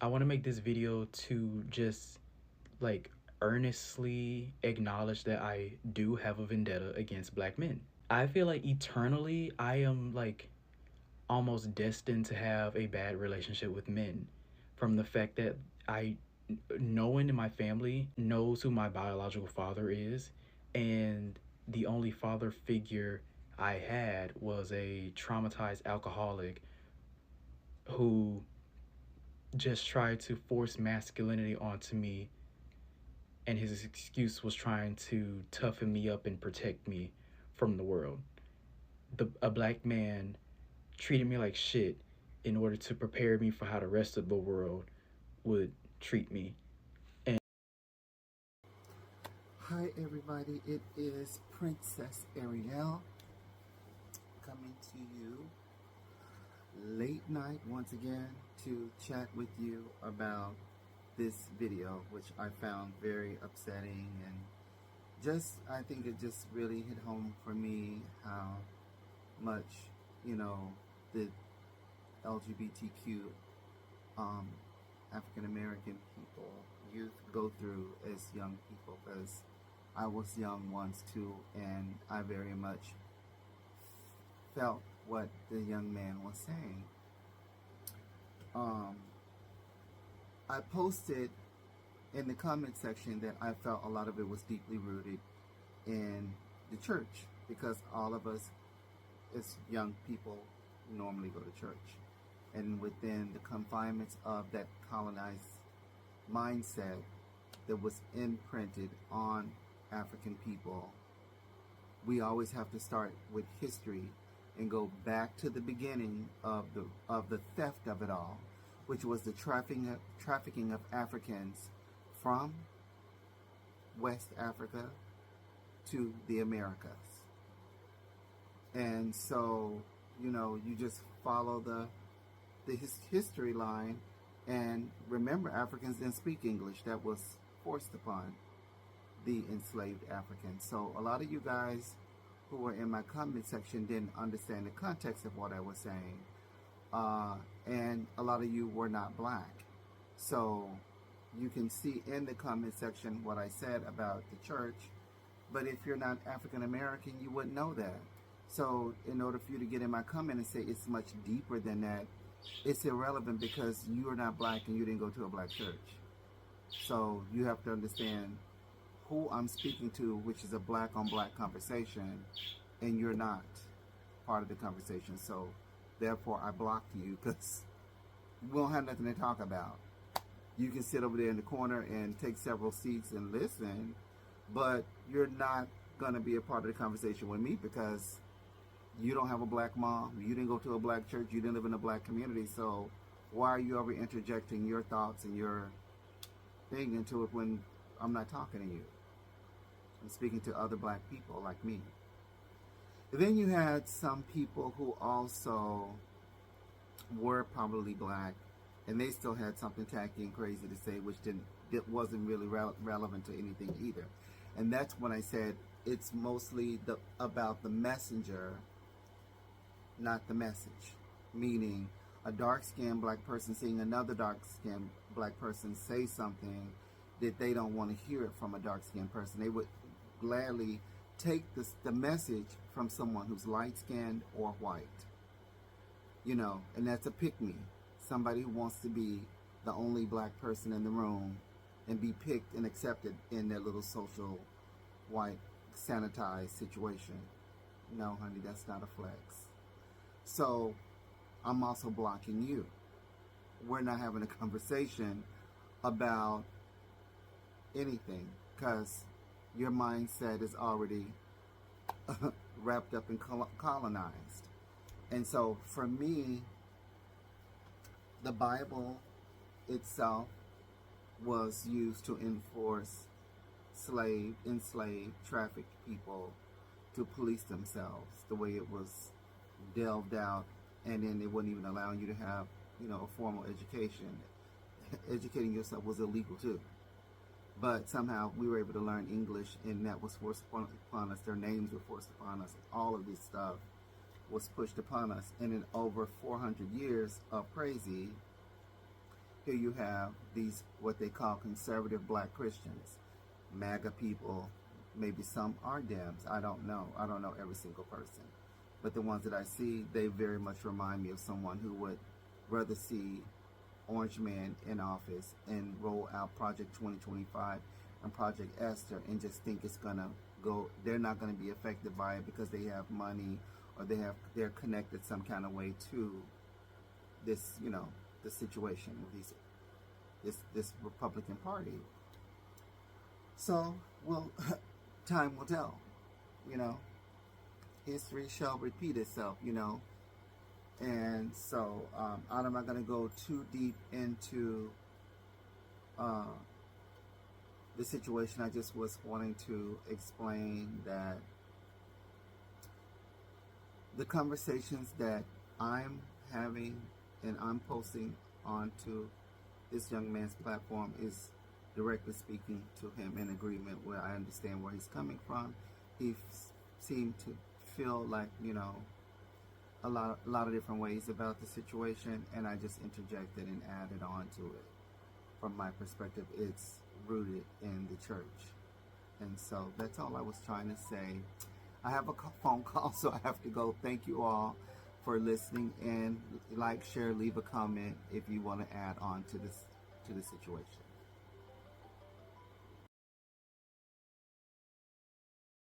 I want to make this video to just like earnestly acknowledge that I do have a vendetta against black men. I feel like eternally I am like almost destined to have a bad relationship with men from the fact that I no one in my family knows who my biological father is, and the only father figure I had was a traumatized alcoholic who just tried to force masculinity onto me, and his excuse was trying to toughen me up and protect me from the world. A black man treated me like shit in order to prepare me for how the rest of the world would treat me. And Hi everybody, it is Princess Ariel coming to you late night once again to chat with you about this video, which I found very upsetting, and I think it just really hit home for me how much, the LGBTQ um, African American people, youth go through as young people, because I was young once too, and I very much felt what the young man was saying. Um, I posted in the comment section that I felt a lot of it was deeply rooted in the church, because all of us as young people normally go to church. And within the confinements of that colonized mindset that was imprinted on African people, we always have to start with history and go back to the beginning of the theft of it all, which was the trafficking of Africans from West Africa to the Americas. And so, you just follow the history line, and remember, Africans didn't speak English. That was forced upon the enslaved Africans. So a lot of you guys who were in my comment section didn't understand the context of what I was saying. And a lot of you were not black. So you can see in the comment section what I said about the church. But if you're not African American, you wouldn't know that. So in order for you to get in my comment and say it's much deeper than that, it's irrelevant, because you are not black and you didn't go to a black church. So you have to understand who I'm speaking to, which is a black on black conversation, and you're not part of the conversation. So therefore I blocked you, because we don't have nothing to talk about. You can sit over there in the corner and take several seats and listen, but you're not going to be a part of the conversation with me, because you don't have a black mom, you didn't go to a black church, you didn't live in a black community. So why are you ever interjecting your thoughts and your thing into it when I'm not talking to you? I'm speaking to other black people like me. And then you had some people who also were probably black, and they still had something tacky and crazy to say, which wasn't really relevant to anything either. And that's when I said it's mostly about the messenger, not the message. Meaning, a dark-skinned black person seeing another dark-skinned black person say something that they don't want to hear it from a dark-skinned person. They would gladly take the message from someone who's light-skinned or white. And that's a pick-me. Somebody who wants to be the only black person in the room and be picked and accepted in their little social, white, sanitized situation. No, honey, that's not a flex. So I'm also blocking you. We're not having a conversation about anything, because your mindset is already wrapped up and colonized. And so for me, the Bible itself was used to enforce enslaved, trafficked people to police themselves, the way it was delved out, and then they wouldn't even allow you to have, a formal education. Educating yourself was illegal too. But somehow we were able to learn English, and that was forced upon us. Their names were forced upon us. All of this stuff was pushed upon us. And in over 400 years of crazy, here you have these what they call conservative black Christians, MAGA people. Maybe some are Dems. I don't know. I don't know every single person. But the ones that I see, they very much remind me of someone who would rather see Orange Man in office and roll out Project 2025 and Project Esther and just think it's going to go, they're not going to be affected by it because they have money or they're connected some kind of way to this, the situation with this Republican Party. So, well, time will tell, history shall repeat itself, and so I'm not going to go too deep into the situation. I just was wanting to explain that the conversations that I'm having and I'm posting onto this young man's platform is directly speaking to him in agreement where I understand where he's coming from. He seemed to feel like, a lot of different ways about the situation, and I just interjected and added on to it. From my perspective, it's rooted in the church. And so that's all I was trying to say. I have a phone call, so I have to go. Thank you all for listening, and like, share, leave a comment if you want to add on to this situation.